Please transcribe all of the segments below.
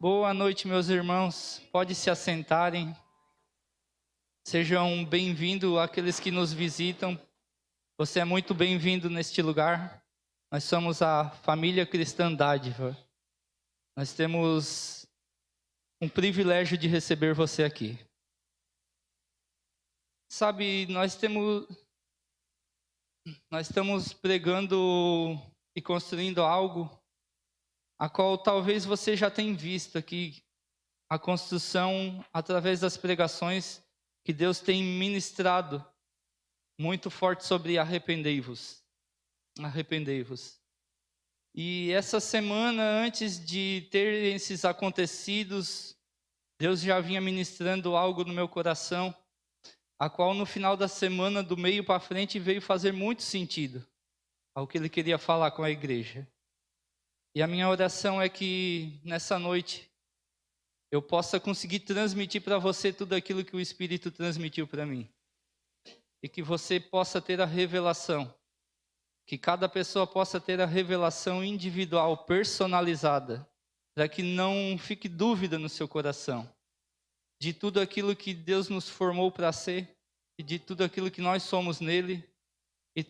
Boa noite, meus irmãos. Pode se assentarem. Sejam bem-vindos aqueles que nos visitam. Você é muito bem-vindo neste lugar. Nós somos a família Cristã Dádiva. Nós temos um privilégio de receber você aqui. Sabe, nós estamos pregando e construindo algo a qual talvez você já tenha visto aqui, a construção através das pregações que Deus tem ministrado muito forte sobre arrependei-vos. Arrependei-vos. E essa semana, antes de ter esses acontecidos, Deus já vinha ministrando algo no meu coração, a qual no final da semana, do meio para frente, veio fazer muito sentido ao que Ele queria falar com a igreja. E a minha oração é que nessa noite eu possa conseguir transmitir para você tudo aquilo que o Espírito transmitiu para mim. E que você possa ter a revelação, que cada pessoa possa ter a revelação individual, personalizada, para que não fique dúvida no seu coração de tudo aquilo que Deus nos formou para ser, e de tudo aquilo que nós somos nele, e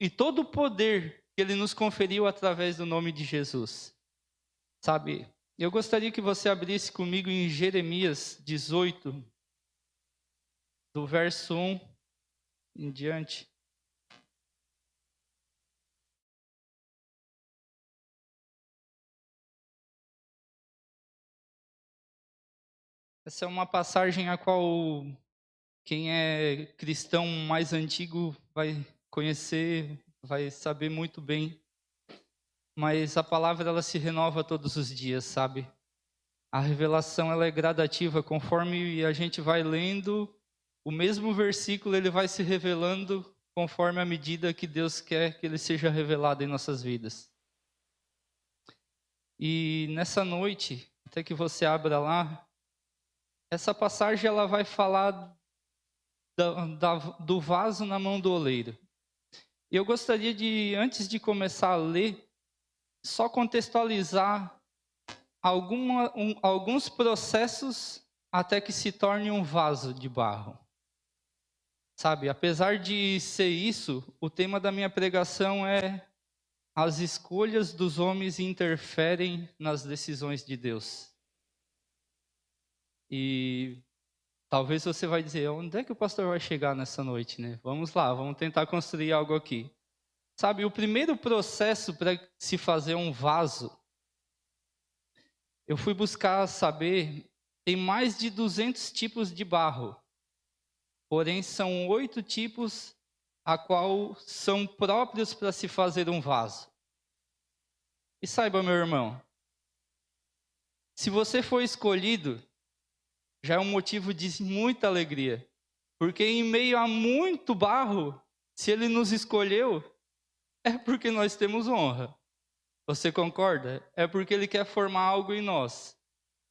todo o poder que Ele nos conferiu através do nome de Jesus. Sabe, eu gostaria que você abrisse comigo em Jeremias 18, do verso 1 em diante. Essa é uma passagem a qual quem é cristão mais antigo vai conhecer, vai saber muito bem. Mas a palavra ela se renova todos os dias, sabe? A revelação ela é gradativa, conforme a gente vai lendo, o mesmo versículo ele vai se revelando conforme a medida que Deus quer que ele seja revelado em nossas vidas. E nessa noite, até que você abra lá, essa passagem ela vai falar do vaso na mão do oleiro. E eu gostaria de, antes de começar a ler, só contextualizar alguns processos até que se torne um vaso de barro. Sabe, apesar de ser isso, o tema da minha pregação é as escolhas dos homens interferem nas decisões de Deus. E talvez você vai dizer, onde é que o pastor vai chegar nessa noite, né? Vamos lá, vamos tentar construir algo aqui. Sabe, o primeiro processo para se fazer um vaso, eu fui buscar saber, tem mais de 200 tipos de barro. Porém, são 8 tipos a qual são próprios para se fazer um vaso. E saiba, meu irmão, se você for escolhido, já é um motivo de muita alegria. Porque em meio a muito barro, se Ele nos escolheu, é porque nós temos honra. Você concorda? É porque Ele quer formar algo em nós.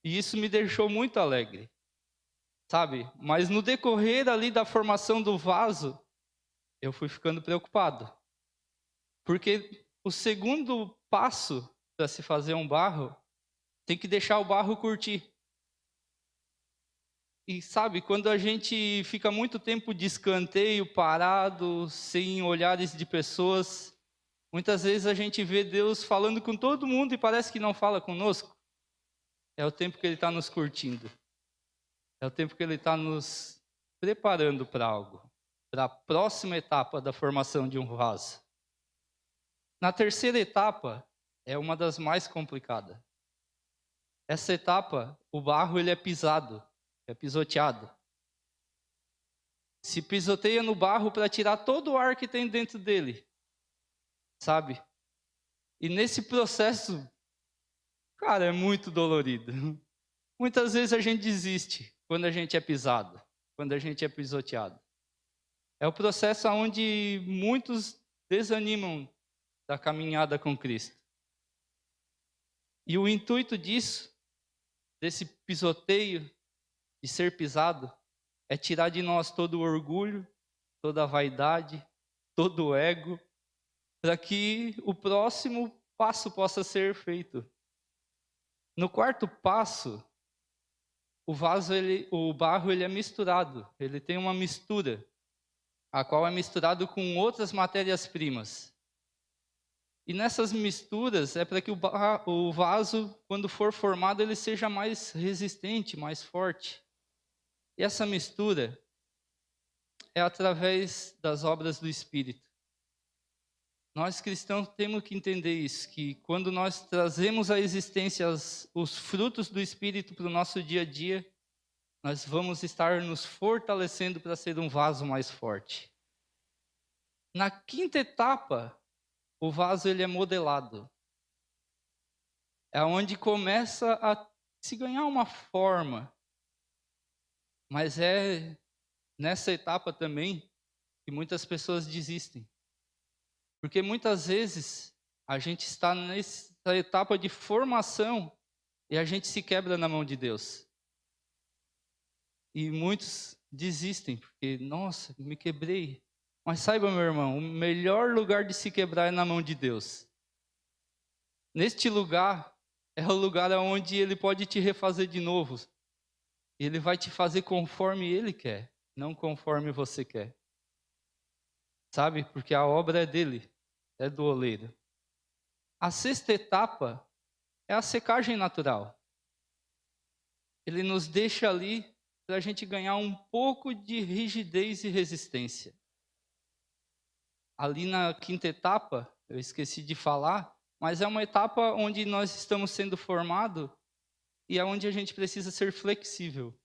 E isso me deixou muito alegre. Sabe? Mas no decorrer ali da formação do vaso, eu fui ficando preocupado. Porque o segundo passo para se fazer um barro, tem que deixar o barro curtir. E sabe, quando a gente fica muito tempo de escanteio, parado, sem olhares de pessoas, muitas vezes a gente vê Deus falando com todo mundo e parece que não fala conosco. É o tempo que Ele está nos curtindo. É o tempo que Ele está nos preparando para algo. Para a próxima etapa da formação de um vaso. Na terceira etapa, é uma das mais complicadas. Essa etapa, o barro ele é pisado, é pisoteado. Se pisoteia no barro para tirar todo o ar que tem dentro dele, sabe? E nesse processo, cara, é muito dolorido. Muitas vezes a gente desiste quando a gente é pisado, quando a gente é pisoteado. É o processo onde muitos desanimam da caminhada com Cristo. E o intuito disso, desse pisoteio, de ser pisado, é tirar de nós todo o orgulho, toda a vaidade, todo o ego, para que o próximo passo possa ser feito. No quarto passo, o barro ele é misturado. Ele tem uma mistura, a qual é misturado com outras matérias-primas. E nessas misturas é para que o vaso, quando for formado, ele seja mais resistente, mais forte. E essa mistura é através das obras do Espírito. Nós cristãos temos que entender isso, que quando nós trazemos à existência os frutos do Espírito para o nosso dia a dia, nós vamos estar nos fortalecendo para ser um vaso mais forte. Na quinta etapa, o vaso ele é modelado. É onde começa a se ganhar uma forma. Mas é nessa etapa também que muitas pessoas desistem. Porque muitas vezes a gente está nessa etapa de formação e a gente se quebra na mão de Deus. E muitos desistem, porque, nossa, me quebrei. Mas saiba, meu irmão, o melhor lugar de se quebrar é na mão de Deus. Neste lugar é o lugar onde Ele pode te refazer de novo. Ele vai te fazer conforme Ele quer, não conforme você quer. Sabe? Porque a obra é dele, é do oleiro. A sexta etapa é a secagem natural. Ele nos deixa ali para a gente ganhar um pouco de rigidez e resistência. Ali na quinta etapa, eu esqueci de falar, mas é uma etapa onde nós estamos sendo formados e é onde a gente precisa ser flexível,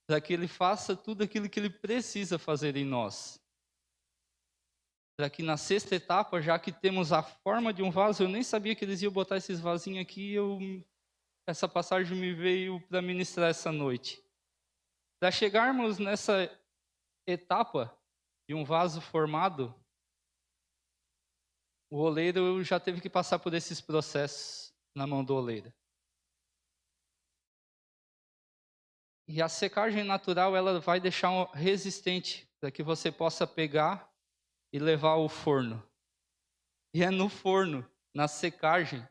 para que Ele faça tudo aquilo que Ele precisa fazer em nós. Para que na sexta etapa, já que temos a forma de um vaso, eu nem sabia que eles iam botar esses vasinhos aqui, essa passagem me veio para ministrar essa noite. Para chegarmos nessa etapa de um vaso formado, o oleiro já teve que passar por esses processos na mão do oleiro. E a secagem natural, ela vai deixar resistente, para que você possa pegar e levar ao forno. E é no forno, na secagem,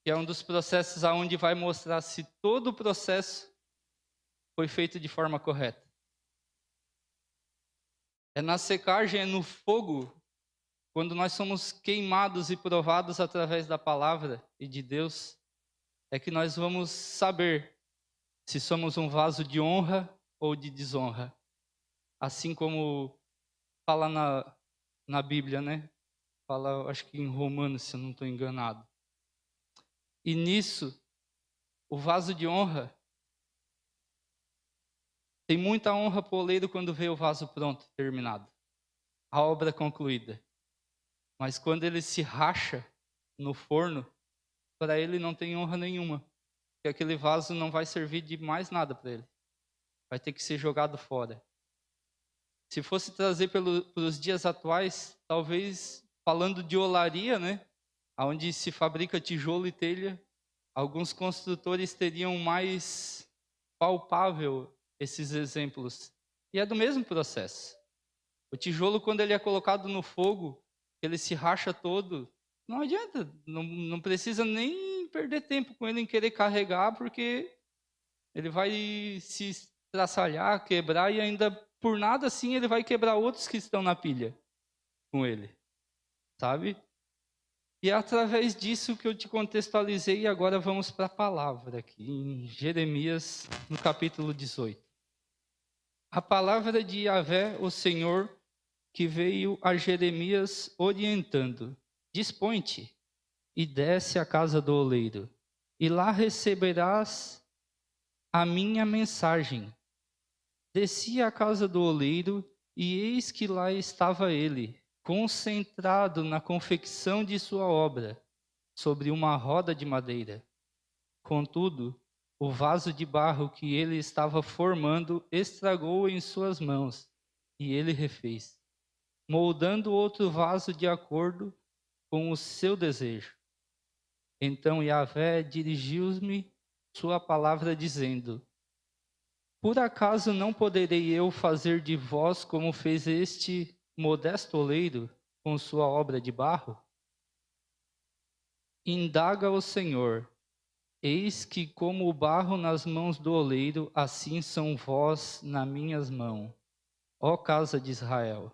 que é um dos processos aonde vai mostrar se todo o processo foi feito de forma correta. É na secagem, é no fogo, quando nós somos queimados e provados através da palavra e de Deus, é que nós vamos saber se somos um vaso de honra ou de desonra. Assim como fala na Bíblia, né? Fala, acho que em Romanos, se eu não estou enganado. E nisso, o vaso de honra, tem muita honra para o oleiro quando vê o vaso pronto, terminado. A obra concluída. Mas quando ele se racha no forno, para ele não tem honra nenhuma. Porque aquele vaso não vai servir de mais nada para ele. Vai ter que ser jogado fora. Se fosse trazer para os dias atuais, talvez falando de olaria, né? Onde se fabrica tijolo e telha, alguns construtores teriam mais palpável esses exemplos. E é do mesmo processo. O tijolo, quando ele é colocado no fogo, ele se racha todo. Não adianta, não precisa nem perder tempo com ele em querer carregar, porque ele vai se estraçalhar, quebrar, e ainda por nada assim ele vai quebrar outros que estão na pilha com ele. Sabe? E é através disso que eu te contextualizei, e agora vamos para a palavra aqui, em Jeremias, no capítulo 18. A palavra de Yahvé, o Senhor, que veio a Jeremias orientando: dispõe-te e desce à casa do oleiro, e lá receberás a minha mensagem. Desci à casa do oleiro, e eis que lá estava ele, concentrado na confecção de sua obra, sobre uma roda de madeira. Contudo, o vaso de barro que ele estava formando estragou em suas mãos, e ele refez, moldando outro vaso de acordo com o seu desejo. Então Yahvé dirigiu-me sua palavra, dizendo: por acaso não poderei eu fazer de vós como fez este modesto oleiro com sua obra de barro? Indaga o Senhor, eis que como o barro nas mãos do oleiro, assim são vós nas minhas mãos, ó casa de Israel.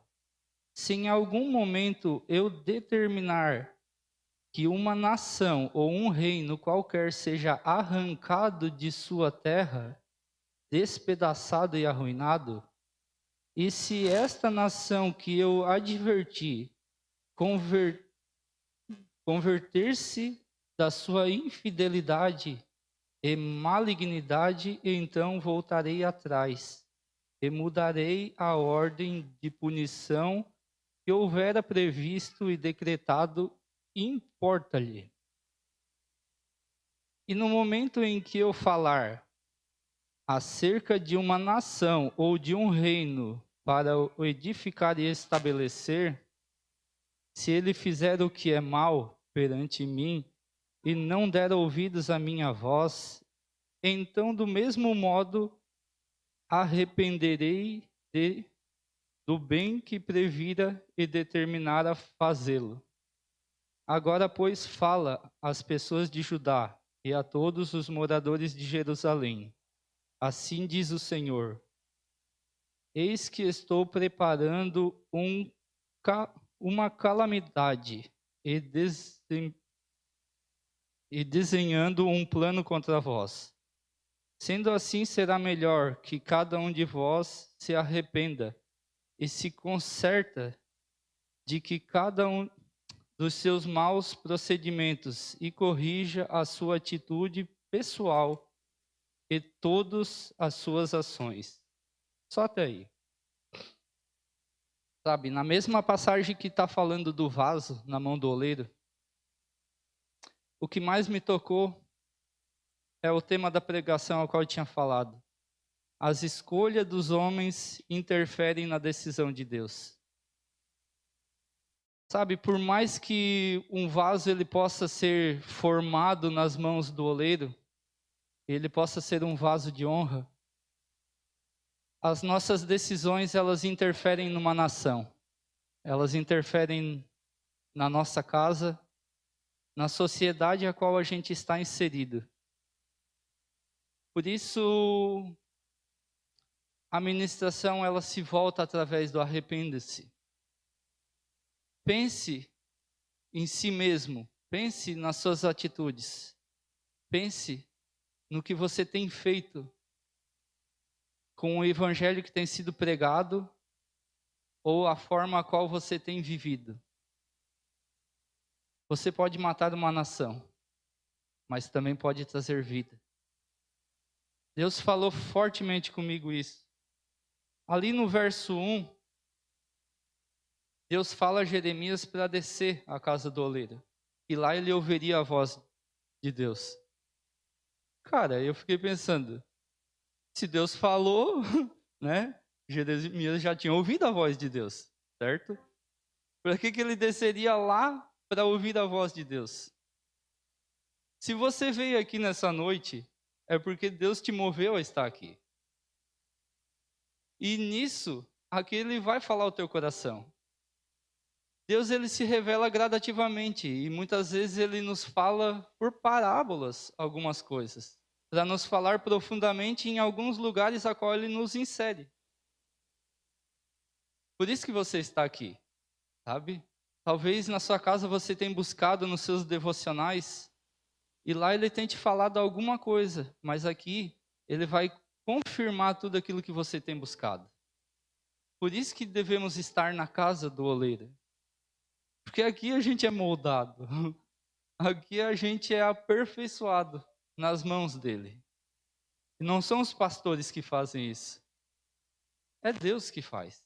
Se em algum momento eu determinar que uma nação ou um reino qualquer seja arrancado de sua terra, despedaçado e arruinado, e se esta nação que eu adverti converter-se da sua infidelidade e malignidade, então voltarei atrás e mudarei a ordem de punição que houvera previsto e decretado, importa-lhe. E no momento em que eu falar acerca de uma nação ou de um reino para o edificar e estabelecer, se ele fizer o que é mal perante mim e não der ouvidos à minha voz, então do mesmo modo arrependerei do bem que previra e determinara fazê-lo. Agora, pois, fala às pessoas de Judá e a todos os moradores de Jerusalém. Assim diz o Senhor: eis que estou preparando uma calamidade e desenhando um plano contra vós. Sendo assim, será melhor que cada um de vós se arrependa e se conserta de que cada um dos seus maus procedimentos e corrija a sua atitude pessoal e todas as suas ações. Só até aí. Sabe, na mesma passagem que está falando do vaso na mão do oleiro, o que mais me tocou é o tema da pregação ao qual eu tinha falado. As escolhas dos homens interferem na decisão de Deus. Sabe, por mais que um vaso ele possa ser formado nas mãos do oleiro, ele possa ser um vaso de honra, as nossas decisões elas interferem numa nação. Elas interferem na nossa casa, na sociedade a qual a gente está inserido. Por isso, a ministração ela se volta através do arrependa-se. Pense em si mesmo, pense nas suas atitudes, pense no que você tem feito com o evangelho que tem sido pregado ou a forma a qual você tem vivido. Você pode matar uma nação, mas também pode trazer vida. Deus falou fortemente comigo isso. Ali no verso 1, Deus fala a Jeremias para descer à casa do oleiro. E lá ele ouviria a voz de Deus. Cara, eu fiquei pensando, se Deus falou, né? Jeremias já tinha ouvido a voz de Deus, certo? Para que ele desceria lá para ouvir a voz de Deus? Se você veio aqui nessa noite, é porque Deus te moveu a estar aqui. E nisso, aqui ele vai falar o teu coração. Deus ele se revela gradativamente e muitas vezes ele nos fala por parábolas algumas coisas, para nos falar profundamente em alguns lugares a qual ele nos insere. Por isso que você está aqui, sabe? Talvez na sua casa você tenha buscado nos seus devocionais e lá ele tem te falado alguma coisa, mas aqui ele vai confirmar tudo aquilo que você tem buscado. Por isso que devemos estar na casa do oleiro. Porque aqui a gente é moldado. Aqui a gente é aperfeiçoado nas mãos dele. E não são os pastores que fazem isso. É Deus que faz.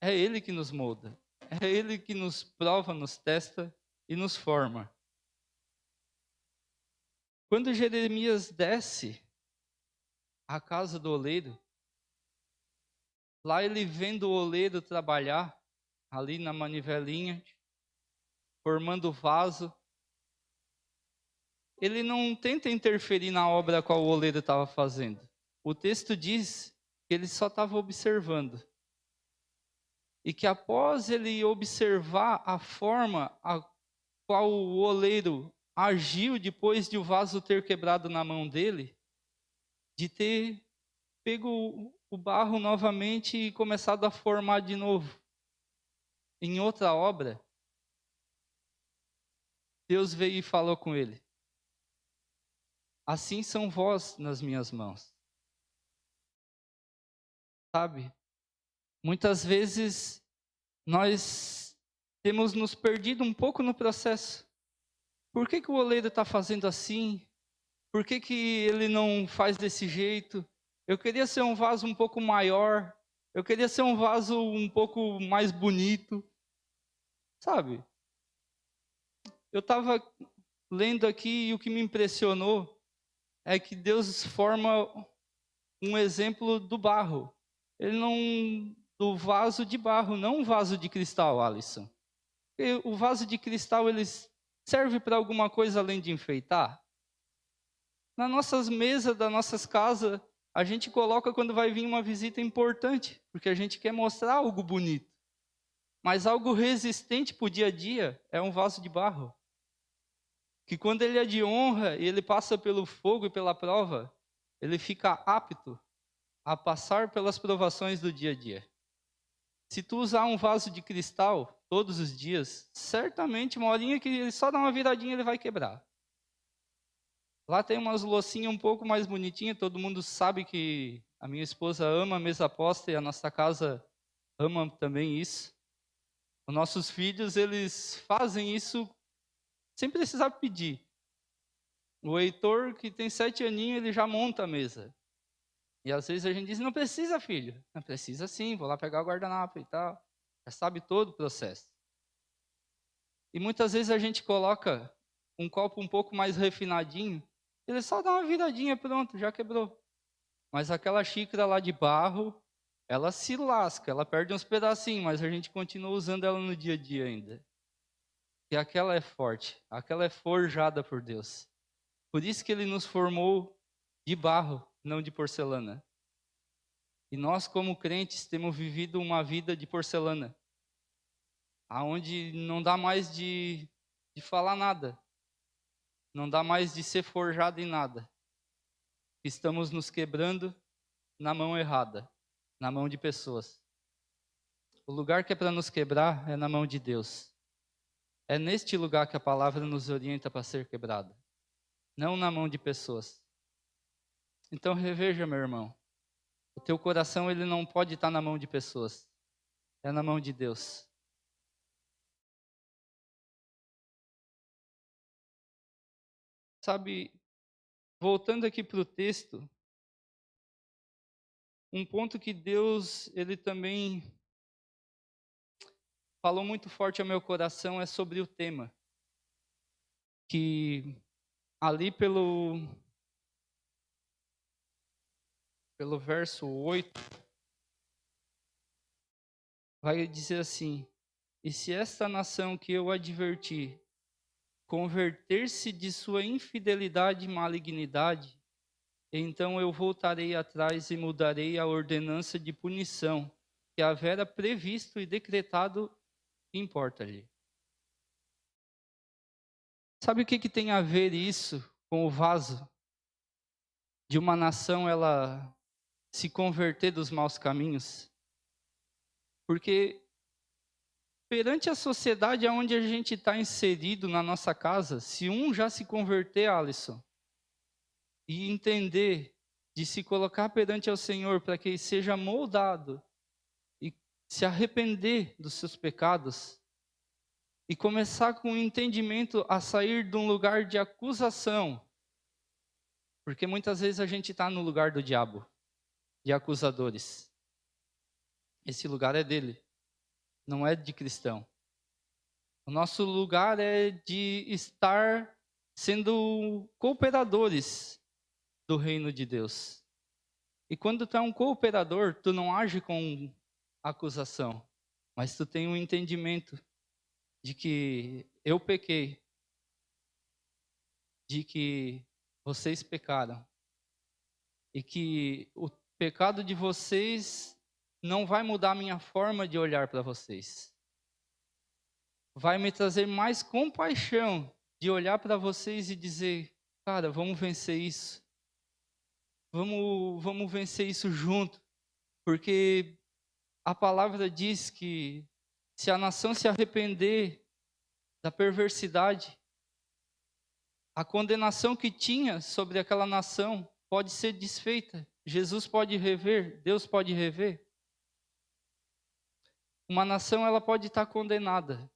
É ele que nos molda. É ele que nos prova, nos testa e nos forma. Quando Jeremias desce à casa do oleiro, lá ele vendo o oleiro trabalhar, ali na manivelinha, formando o vaso, ele não tenta interferir na obra a qual o oleiro estava fazendo. O texto diz que ele só estava observando. E que após ele observar a forma a qual o oleiro agiu depois de o vaso ter quebrado na mão dele, de ter pego o barro novamente e começado a formar de novo em outra obra. Deus veio e falou com ele: assim são vós nas minhas mãos. Sabe? Muitas vezes nós temos nos perdido um pouco no processo. Por que o oleiro está fazendo assim? Por que ele não faz desse jeito? Eu queria ser um vaso um pouco maior. Eu queria ser um vaso um pouco mais bonito. Sabe? Eu estava lendo aqui e o que me impressionou é que Deus forma um exemplo do barro. Ele não... do vaso de barro, não um vaso de cristal, Alisson. Porque o vaso de cristal, ele serve para alguma coisa além de enfeitar? Nas nossas mesas, das nossas casas, a gente coloca quando vai vir uma visita importante, porque a gente quer mostrar algo bonito. Mas algo resistente para o dia a dia é um vaso de barro. Que quando ele é de honra e ele passa pelo fogo e pela prova, ele fica apto a passar pelas provações do dia a dia. Se tu usar um vaso de cristal todos os dias, certamente uma horinha que ele só dá uma viradinha ele vai quebrar. Lá tem umas loucinhas um pouco mais bonitinhas, todo mundo sabe que a minha esposa ama a mesa posta e a nossa casa ama também isso. Os nossos filhos, eles fazem isso sem precisar pedir. O Heitor, que tem 7 aninhos, ele já monta a mesa. E às vezes a gente diz, não precisa, filho. Não precisa sim, vou lá pegar o guardanapo e tal. Já sabe todo o processo. E muitas vezes a gente coloca um copo um pouco mais refinadinho, ele só dá uma viradinha, pronto, já quebrou. Mas aquela xícara lá de barro, ela se lasca, ela perde uns pedacinhos, mas a gente continua usando ela no dia a dia ainda. E aquela é forte, aquela é forjada por Deus. Por isso que Ele nos formou de barro, não de porcelana. E nós, como crentes, temos vivido uma vida de porcelana, aonde não dá mais de falar nada, não dá mais de ser forjado em nada. Estamos nos quebrando na mão errada, na mão de pessoas. O lugar que é para nos quebrar é na mão de Deus. É neste lugar que a palavra nos orienta para ser quebrada, não na mão de pessoas. Então reveja, meu irmão, o teu coração ele não pode estar na mão de pessoas, é na mão de Deus. Sabe, voltando aqui para o texto, um ponto que Deus ele também falou muito forte ao meu coração é sobre o tema. Que ali pelo verso 8, vai dizer assim: e se esta nação que eu adverti converter-se de sua infidelidade e malignidade, então eu voltarei atrás e mudarei a ordenança de punição que havera previsto e decretado, que importa-lhe. Sabe o que tem a ver isso com o vaso? De uma nação ela se converter dos maus caminhos? Porque perante a sociedade onde a gente está inserido na nossa casa, se um já se converter, Alisson, e entender de se colocar perante ao Senhor para que ele seja moldado e se arrepender dos seus pecados e começar com o entendimento a sair de um lugar de acusação, porque muitas vezes a gente está no lugar do diabo, de acusadores. Esse lugar é dele, não é de cristão. O nosso lugar é de estar sendo cooperadores do reino de Deus. E quando tu é um cooperador, tu não age com acusação, mas tu tem um entendimento de que eu pequei, de que vocês pecaram, e que o pecado de vocês não vai mudar a minha forma de olhar para vocês. Vai me trazer mais compaixão de olhar para vocês e dizer, cara, vamos vencer isso. Vamos vencer isso junto. Porque a palavra diz que se a nação se arrepender da perversidade, a condenação que tinha sobre aquela nação pode ser desfeita. Jesus pode rever, Deus pode rever. Uma nação ela pode estar condenada,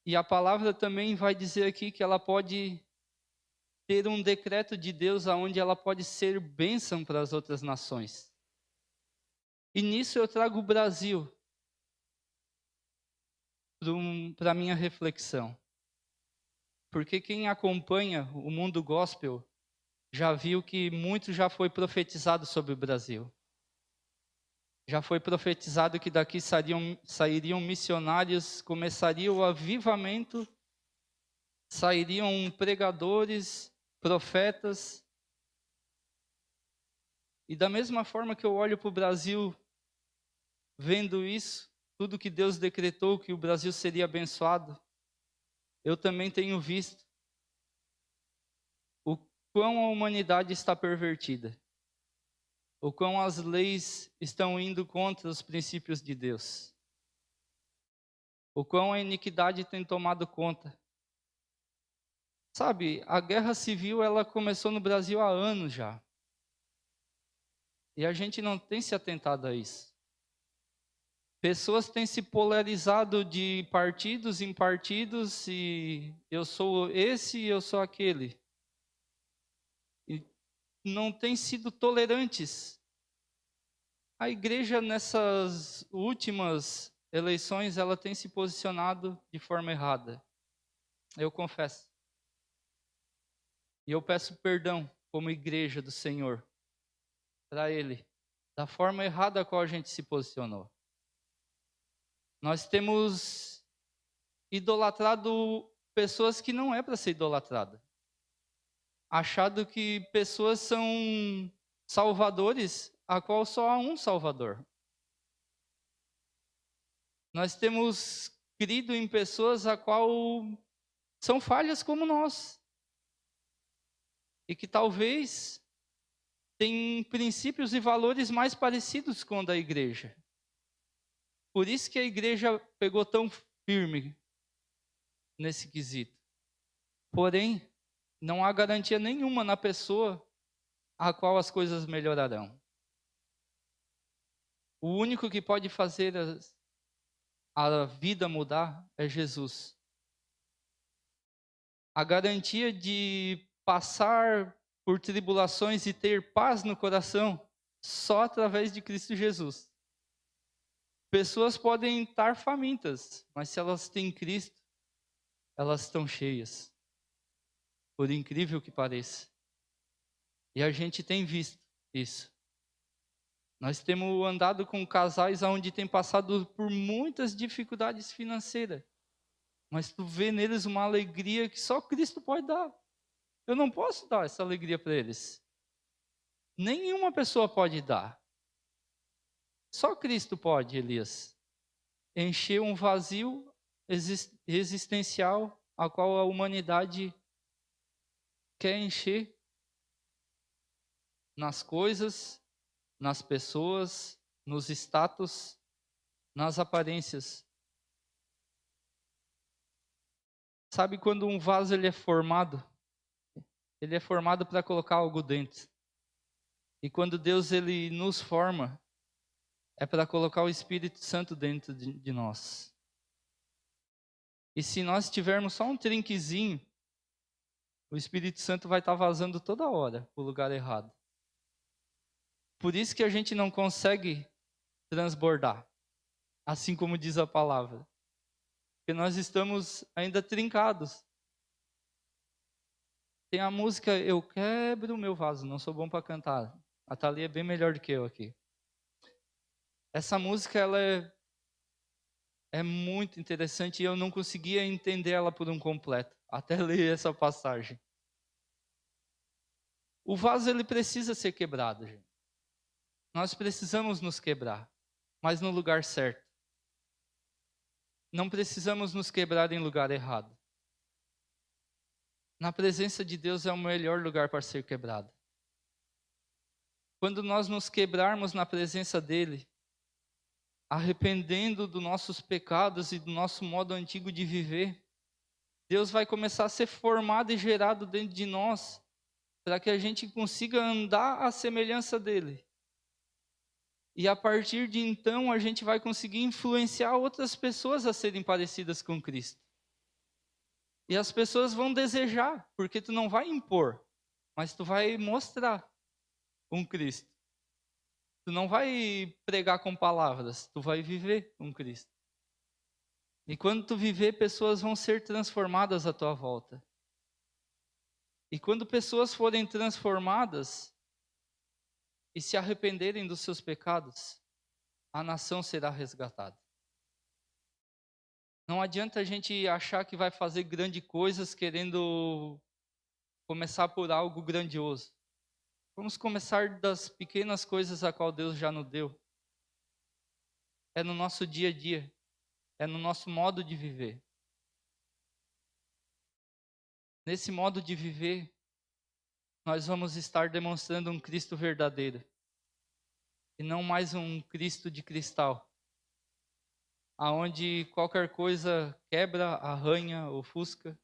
e a palavra também vai dizer aqui que ela pode ter um decreto de Deus aonde ela pode ser bênção para as outras nações. E nisso eu trago o Brasil para a minha reflexão. Porque quem acompanha o mundo gospel já viu que muito já foi profetizado sobre o Brasil. Já foi profetizado que daqui sairiam missionários, começaria o avivamento, sairiam pregadores, profetas. E da mesma forma que eu olho para o Brasil, vendo isso, tudo que Deus decretou que o Brasil seria abençoado, eu também tenho visto o quão a humanidade está pervertida, o quão as leis estão indo contra os princípios de Deus, o quão a iniquidade tem tomado conta. Sabe, a guerra civil ela começou no Brasil há anos já. E a gente não tem se atentado a isso. Pessoas têm se polarizado de partidos em partidos e eu sou esse e eu sou aquele. E não têm sido tolerantes. A igreja nessas últimas eleições ela tem se posicionado de forma errada. Eu confesso. E eu peço perdão como igreja do Senhor para Ele, da forma errada a qual a gente se posicionou. Nós temos idolatrado pessoas que não é para ser idolatrada. Achado que pessoas são salvadores, a qual só há um Salvador. Nós temos crido em pessoas a qual são falhas como nós. E que talvez têm princípios e valores mais parecidos com o da igreja. Por isso que a igreja pegou tão firme nesse quesito. Porém, não há garantia nenhuma na pessoa a qual as coisas melhorarão. O único que pode fazer a vida mudar é Jesus. A garantia de passar por tribulações e ter paz no coração só através de Cristo Jesus. Pessoas podem estar famintas, mas se elas têm Cristo, elas estão cheias. Por incrível que pareça. E a gente tem visto isso. Nós temos andado com casais onde tem passado por muitas dificuldades financeiras. Mas tu vê neles uma alegria que só Cristo pode dar. Eu não posso dar essa alegria para eles. Nenhuma pessoa pode dar. Só Cristo pode, Elias, encher um vazio existencial a qual a humanidade quer encher nas coisas, nas pessoas, nos status, nas aparências. Sabe quando um vaso ele é formado para colocar algo dentro. E quando Deus ele nos forma, é para colocar o Espírito Santo dentro de nós. E se nós tivermos só um trinquezinho, o Espírito Santo vai estar vazando toda hora para o lugar errado. Por isso que a gente não consegue transbordar, assim como diz a palavra. Porque nós estamos ainda trincados. Tem a música Eu Quebro o Meu Vaso, não sou bom para cantar. A Thalia é bem melhor do que eu aqui. Essa música ela é muito interessante e eu não conseguia entender ela por um completo, até ler essa passagem. O vaso ele precisa ser quebrado, gente. Nós precisamos nos quebrar, mas no lugar certo. não precisamos nos quebrar em lugar errado. Na presença de Deus é o melhor lugar para ser quebrado. Quando nós nos quebrarmos na presença dele, arrependendo dos nossos pecados e do nosso modo antigo de viver, Deus vai começar a ser formado e gerado dentro de nós, para que a gente consiga andar à semelhança dele. E a partir de então, a gente vai conseguir influenciar outras pessoas a serem parecidas com Cristo. E as pessoas vão desejar, porque tu não vai impor, mas tu vai mostrar um Cristo. Tu não vai pregar com palavras, tu vai viver um Cristo. E quando tu viver, pessoas vão ser transformadas à tua volta. E quando pessoas forem transformadas e se arrependerem dos seus pecados, a nação será resgatada. Não adianta a gente achar que vai fazer grandes coisas querendo começar por algo grandioso. Vamos começar das pequenas coisas a qual Deus já nos deu. É no nosso dia a dia. É no nosso modo de viver. Nesse modo de viver, nós vamos estar demonstrando um Cristo verdadeiro. E não mais um Cristo de cristal. Aonde qualquer coisa quebra, arranha, ofusca.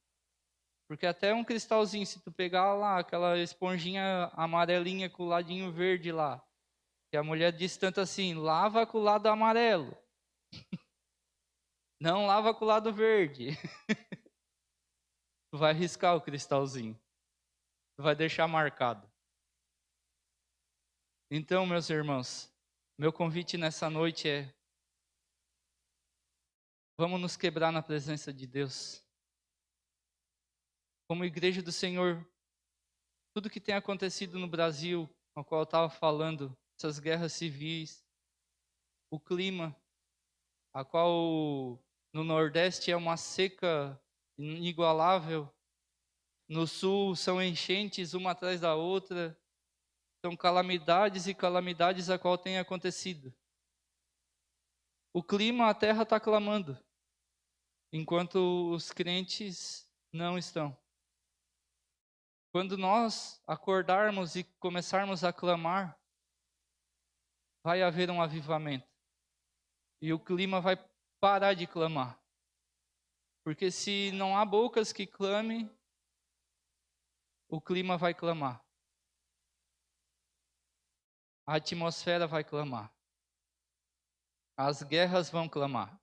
Porque até um cristalzinho, se tu pegar lá, aquela esponjinha amarelinha com o ladinho verde lá, que a mulher diz tanto assim, lava com o lado amarelo. Não lava com o lado verde. Tu vai riscar o cristalzinho. Tu vai deixar marcado. Então, meus irmãos, meu convite nessa noite é: vamos nos quebrar na presença de Deus. Como igreja do Senhor, tudo que tem acontecido no Brasil, ao qual eu estava falando, essas guerras civis, o clima, a qual no Nordeste é uma seca inigualável, no Sul são enchentes uma atrás da outra, são calamidades e calamidades a qual tem acontecido. O clima, a terra está clamando, enquanto os crentes não estão. Quando nós acordarmos e começarmos a clamar, vai haver um avivamento. E o clima vai parar de clamar. Porque se não há bocas que clamem, o clima vai clamar. A atmosfera vai clamar. As guerras vão clamar.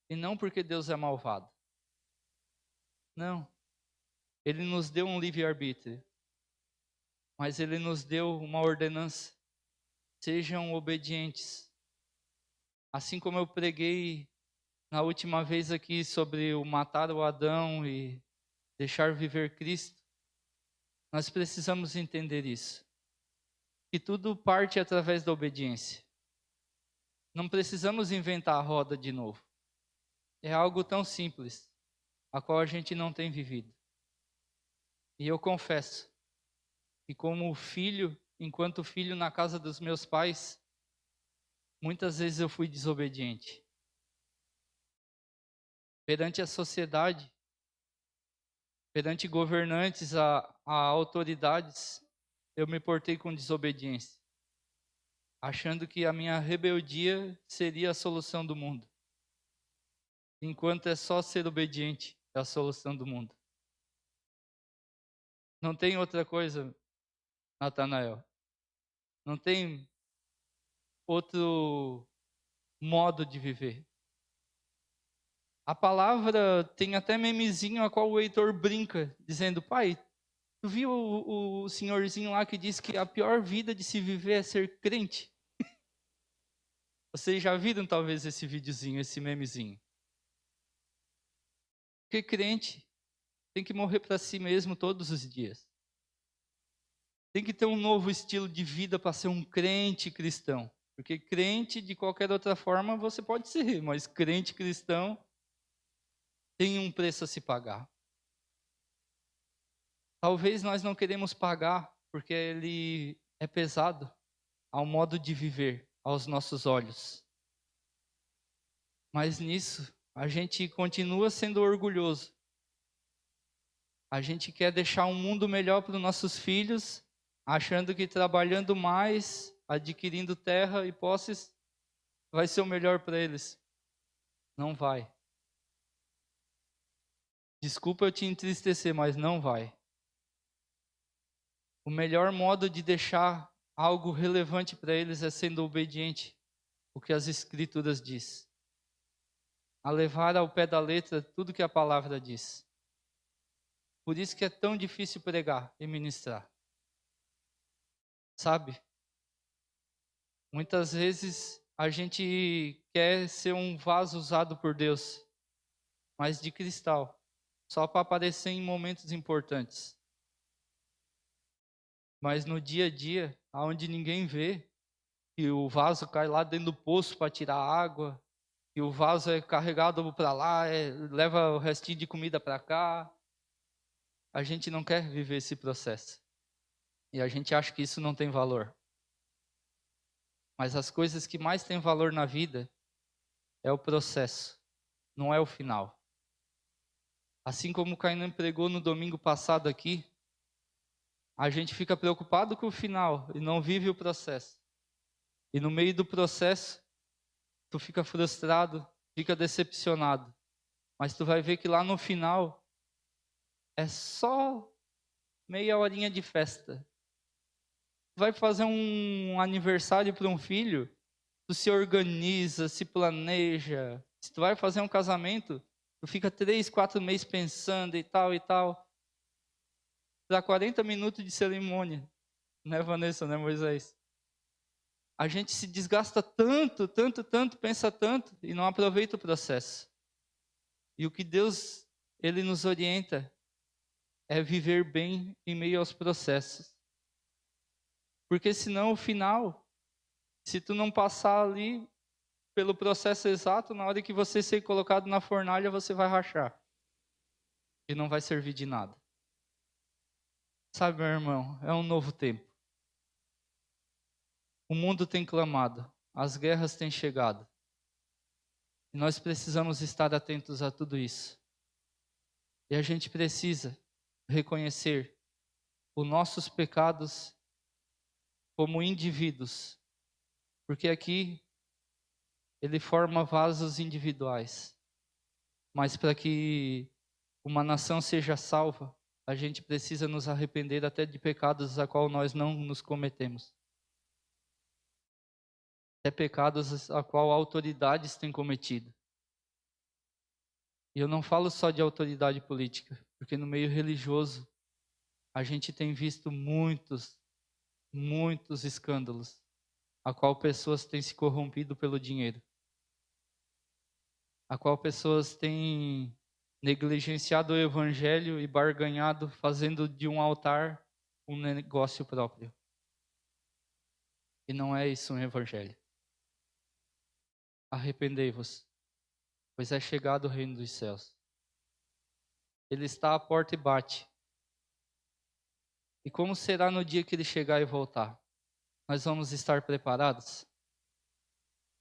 E não porque Deus é malvado. Não. Ele nos deu um livre-arbítrio. Mas Ele nos deu uma ordenança. Sejam obedientes. Assim como eu preguei na última vez aqui sobre o matar o Adão e deixar viver Cristo, nós precisamos entender isso. Que tudo parte através da obediência. Não precisamos inventar a roda de novo. É algo tão simples, a qual a gente não tem vivido. E eu confesso que como filho, enquanto filho na casa dos meus pais, muitas vezes eu fui desobediente. Perante a sociedade, perante governantes, a autoridades, eu me portei com desobediência, achando que a minha rebeldia seria a solução do mundo. Enquanto é só ser obediente, é a solução do mundo. Não tem outra coisa, Natanael. Não tem outro modo de viver. A palavra tem até memezinho a qual o Heitor brinca, dizendo: pai, tu viu o senhorzinho lá que diz que a pior vida de se viver é ser crente? Vocês já viram talvez esse videozinho, esse memezinho? Porque crente tem que morrer para si mesmo todos os dias. Tem que ter um novo estilo de vida para ser um crente cristão. Porque crente, de qualquer outra forma, você pode ser, mas crente cristão tem um preço a se pagar. Talvez nós não queremos pagar, porque ele é pesado ao modo de viver, aos nossos olhos. Mas nisso, A gente continua sendo orgulhoso. A gente quer deixar um mundo melhor para os nossos filhos, achando que trabalhando mais, adquirindo terra e posses, vai ser o melhor para eles. Não vai. Desculpa eu te entristecer, mas não vai. O melhor modo de deixar algo relevante para eles é sendo obediente ao que as Escrituras diz. A levar ao pé da letra tudo que a palavra diz. Por isso que é tão difícil pregar e ministrar. Sabe? Muitas vezes a gente quer ser um vaso usado por Deus, mas de cristal, só para aparecer em momentos importantes. Mas no dia a dia, aonde ninguém vê, que o vaso cai lá dentro do poço para tirar água, que o vaso é carregado para lá, leva o restinho de comida para cá. A gente não quer viver esse processo. E a gente acha que isso não tem valor. Mas as coisas que mais têm valor na vida é o processo, não é o final. Assim como o Kainan pregou no domingo passado aqui, a gente fica preocupado com o final e não vive o processo. E no meio do processo, tu fica frustrado, fica decepcionado. Mas tu vai ver que lá no final é só meia horinha de festa. Vai fazer um aniversário para um filho, tu se organiza, se planeja. Se tu vai fazer um casamento, tu fica 3, 4 meses pensando e tal e tal. Para 40 minutos de cerimônia. Né, Vanessa, né, Moisés? A gente se desgasta tanto, tanto, tanto, pensa tanto e não aproveita o processo. E o que Deus, Ele nos orienta é viver bem em meio aos processos. Porque senão o final, se tu não passar ali pelo processo exato, na hora que você ser colocado na fornalha, você vai rachar. E não vai servir de nada. Sabe, meu irmão, é um novo tempo. O mundo tem clamado, as guerras têm chegado. E nós precisamos estar atentos a tudo isso. E a gente precisa reconhecer os nossos pecados como indivíduos. Porque aqui ele forma vasos individuais. Mas para que uma nação seja salva, a gente precisa nos arrepender até de pecados a qual nós não nos cometemos. Até pecados a qual autoridades têm cometido. E eu não falo só de autoridade política, porque no meio religioso a gente tem visto muitos escândalos, a qual pessoas têm se corrompido pelo dinheiro, a qual pessoas têm negligenciado o evangelho e barganhado, fazendo de um altar um negócio próprio. E não é isso um evangelho. Arrependei-vos, pois é chegado o reino dos céus. Ele está à porta e bate. E como será no dia que ele chegar e voltar? Nós vamos estar preparados?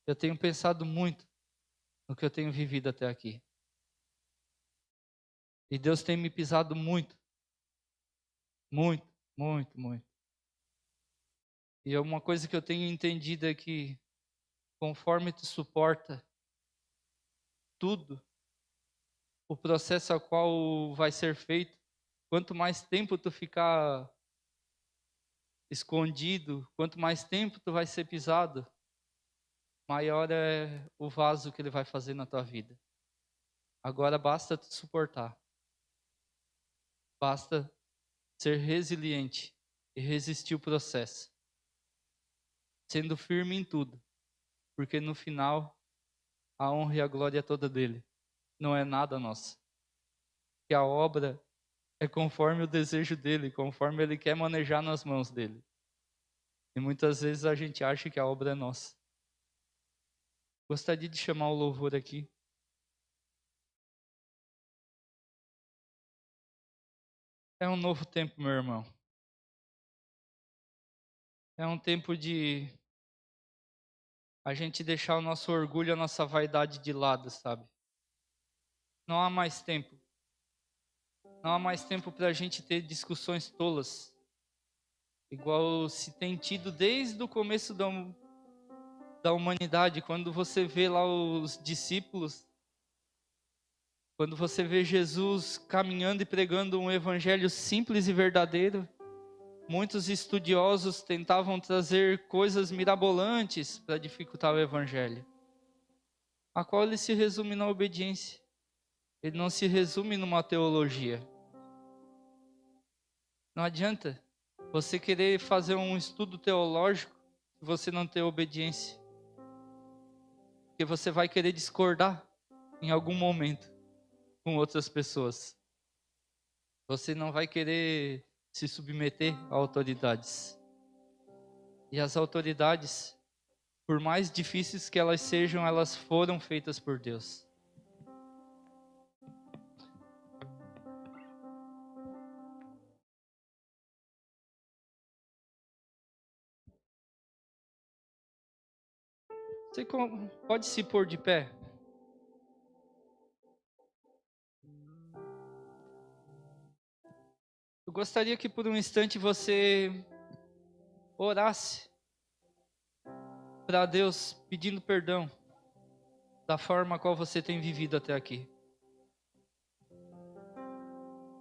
Eu tenho pensado muito no que eu tenho vivido até aqui. E Deus tem me pisado muito. Muito, muito, muito. E uma coisa que eu tenho entendido é que conforme tu suporta tudo, o processo ao qual vai ser feito, quanto mais tempo tu ficar escondido, quanto mais tempo tu vai ser pisado, maior é o vaso que ele vai fazer na tua vida. Agora basta tu suportar. Basta ser resiliente e resistir o processo. Sendo firme em tudo. Porque no final, a honra e a glória é toda dele. Não é nada nossa. Que a obra é conforme o desejo dele, conforme ele quer manejar nas mãos dele. E muitas vezes a gente acha que a obra é nossa. Gostaria de chamar o louvor aqui. É um novo tempo, meu irmão. É um tempo de a gente deixar o nosso orgulho, a nossa vaidade de lado, sabe? Não há mais tempo. Não há mais tempo para a gente ter discussões tolas, igual se tem tido desde o começo da humanidade. Quando você vê lá os discípulos, quando você vê Jesus caminhando e pregando um evangelho simples e verdadeiro, muitos estudiosos tentavam trazer coisas mirabolantes para dificultar o evangelho, a qual ele se resume na obediência. Ele não se resume numa teologia. Não adianta você querer fazer um estudo teológico se você não ter obediência, porque você vai querer discordar em algum momento com outras pessoas. Você não vai querer se submeter a autoridades. E as autoridades, por mais difíceis que elas sejam, elas foram feitas por Deus. Você pode se pôr de pé? Eu gostaria que por um instante você orasse para Deus pedindo perdão da forma a qual você tem vivido até aqui.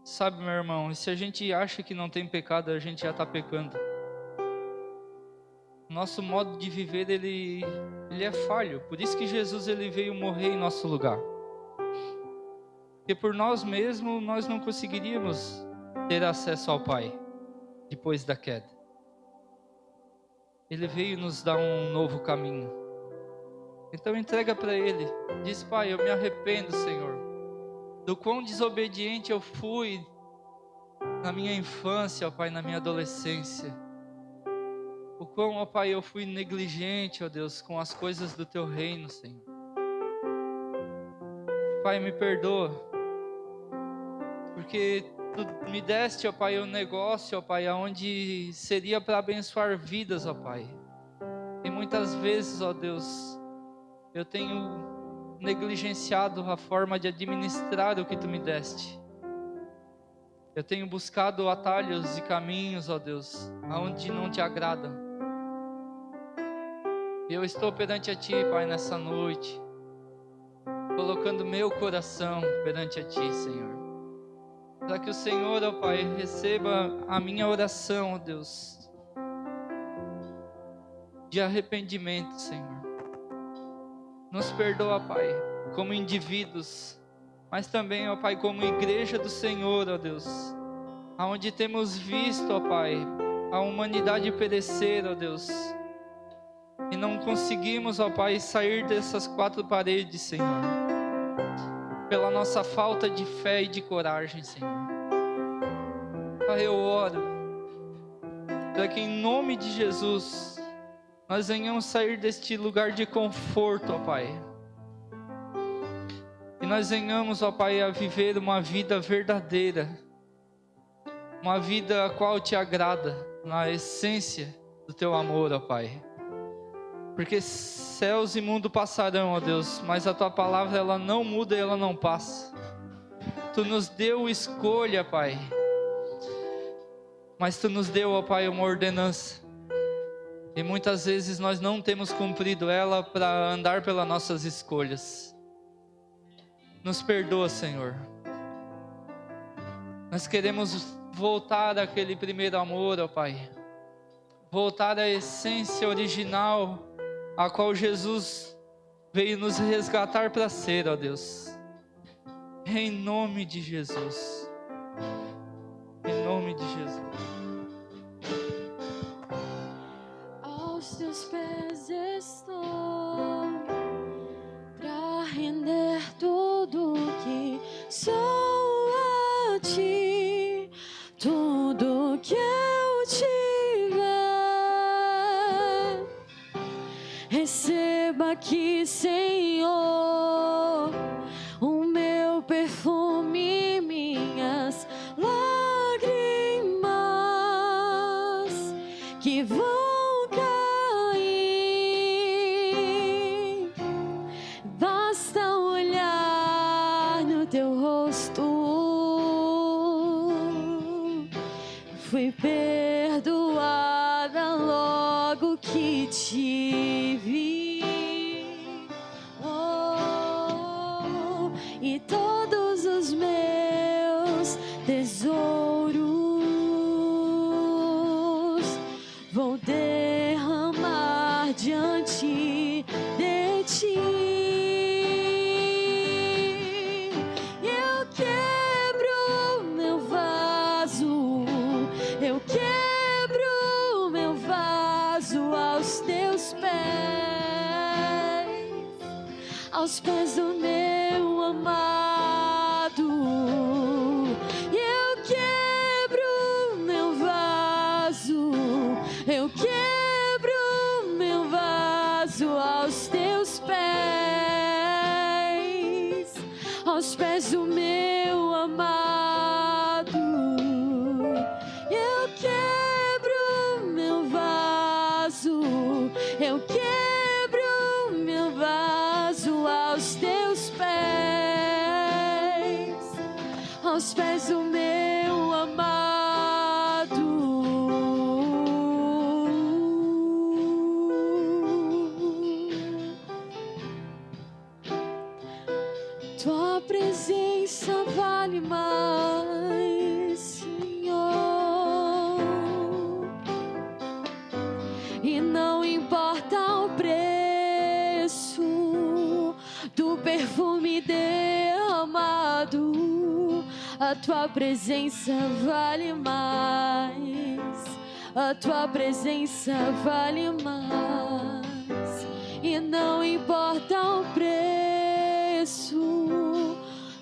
Sabe, meu irmão, se a gente acha que não tem pecado, a gente já está pecando. Nosso modo de viver, ele é falho. Por isso que Jesus ele veio morrer em nosso lugar. Porque por nós mesmos, nós não conseguiríamos ter acesso ao Pai depois da queda. Ele veio nos dar um novo caminho. Então entrega para Ele. Diz: Pai, eu me arrependo, Senhor, do quão desobediente eu fui na minha infância, ó Pai, na minha adolescência. O quão, ó Pai, eu fui negligente, ó Deus, com as coisas do Teu reino, Senhor. Pai, me perdoa, porque Tu me deste, ó Pai, um negócio, ó Pai, onde seria para abençoar vidas, ó Pai. E muitas vezes, ó Deus, eu tenho negligenciado a forma de administrar o que Tu me deste. Eu tenho buscado atalhos e caminhos, ó Deus, aonde não Te agradam. E eu estou perante a Ti, Pai, nessa noite, colocando meu coração perante a Ti, Senhor. Para que o Senhor, ó Pai, receba a minha oração, ó Deus, de arrependimento, Senhor. Nos perdoa, Pai, como indivíduos, mas também, ó Pai, como igreja do Senhor, ó Deus, aonde temos visto, ó Pai, a humanidade perecer, ó Deus, e não conseguimos, ó Pai, sair dessas quatro paredes, Senhor, pela nossa falta de fé e de coragem, Senhor. Pai, eu oro para que em nome de Jesus nós venhamos sair deste lugar de conforto, ó Pai, e nós venhamos, ó Pai, a viver uma vida verdadeira, uma vida a qual Te agrada, na essência do Teu amor, ó Pai. Porque céus e mundo passarão, ó Deus, mas a Tua palavra ela não muda e ela não passa. Tu nos deu escolha, Pai, mas Tu nos deu, ó Pai, uma ordenança. E muitas vezes nós não temos cumprido ela para andar pelas nossas escolhas. Nos perdoa, Senhor. Nós queremos voltar àquele primeiro amor, ó Pai. Voltar à essência original a qual Jesus veio nos resgatar para ser, ó Deus. Em nome de Jesus. Em nome de Jesus. Aos Teus pés estou, pra render tudo que sou a Ti, tudo que eu tiver. Receba aqui, Senhor, o meu perfume, minhas lágrimas que vão cair. Basta olhar no Teu fui perdoada logo que te vi. Oh, e todos os meus tesouros vou derramar diante de ti. Eu quebro meu vaso, eu quebro meu vaso aos teus pés do meu amado. Eu quebro meu vaso, eu quebro meu vaso aos teus pés do meu amado. Eu quebro meu vaso, eu quebro meu vaso aos teus pés do meu amado. Tua presença vale mais, Senhor, e não importa o preço do perfume derramado, a tua presença vale mais, a tua presença vale mais, e não importa o preço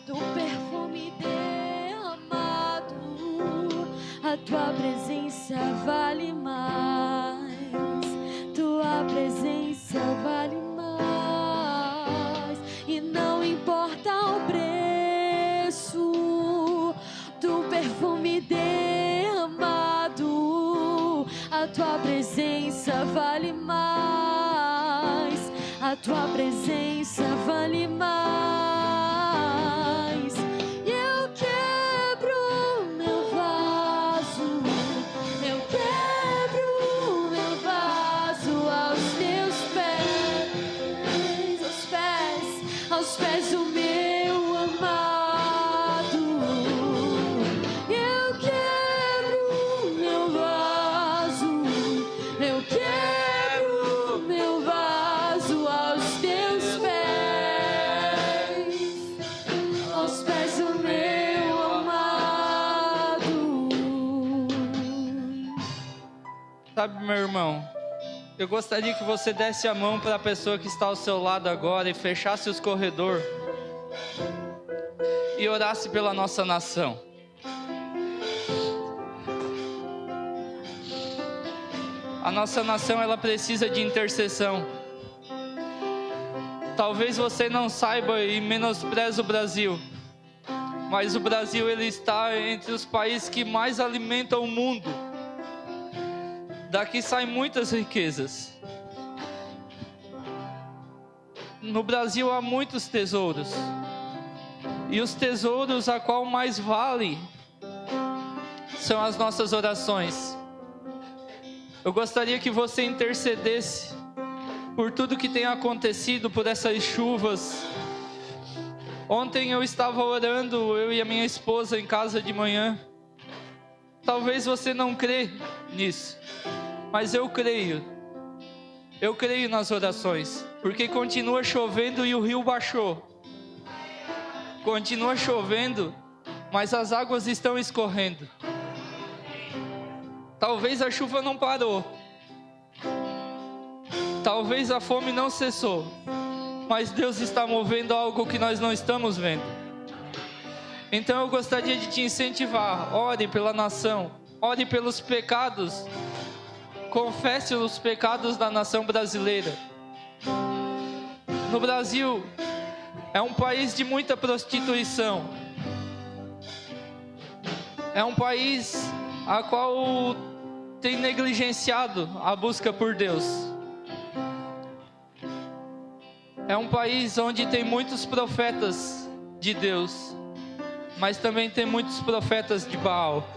do perfume derramado, a tua presença vale mais, tua presença vale mais, e não importa o preço do perfume derramado, a tua presença vale mais, a tua presença vale mais. Eu quebro meu vaso, eu quebro meu vaso aos teus aos pés do meu amado. Eu quebro meu vaso, eu quebro meu vaso aos teus pés do meu amado. Sabe, meu irmão, eu gostaria que você desse a mão para a pessoa que está ao seu lado agora e fechasse os corredores e orasse pela nossa nação. A nossa nação, ela precisa de intercessão. Talvez você não saiba e menospreze o Brasil, mas o Brasil, ele está entre os países que mais alimentam o mundo. Daqui saem muitas riquezas. No Brasil há muitos tesouros. E os tesouros a qual mais vale são as nossas orações. Eu gostaria que você intercedesse por tudo que tem acontecido, por essas chuvas. Ontem eu estava orando, eu e a minha esposa em casa de manhã. Talvez você não crê nisso, mas eu creio nas orações, porque continua chovendo e o rio baixou. Continua chovendo, mas as águas estão escorrendo. Talvez a chuva não parou, talvez a fome não cessou, mas Deus está movendo algo que nós não estamos vendo. Então eu gostaria de te incentivar: ore pela nação, ore pelos pecados, confesse os pecados da nação brasileira. No Brasil, é um país de muita prostituição, é um país a qual tem negligenciado a busca por Deus. É um país onde tem muitos profetas de Deus, mas também tem muitos profetas de Baal.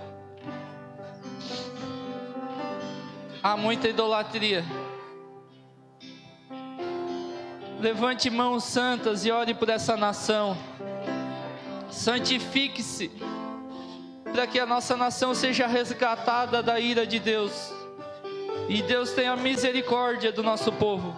Há muita idolatria. Levante mãos santas e ore por essa nação. Santifique-se, para que a nossa nação seja resgatada da ira de Deus. E Deus tenha misericórdia do nosso povo.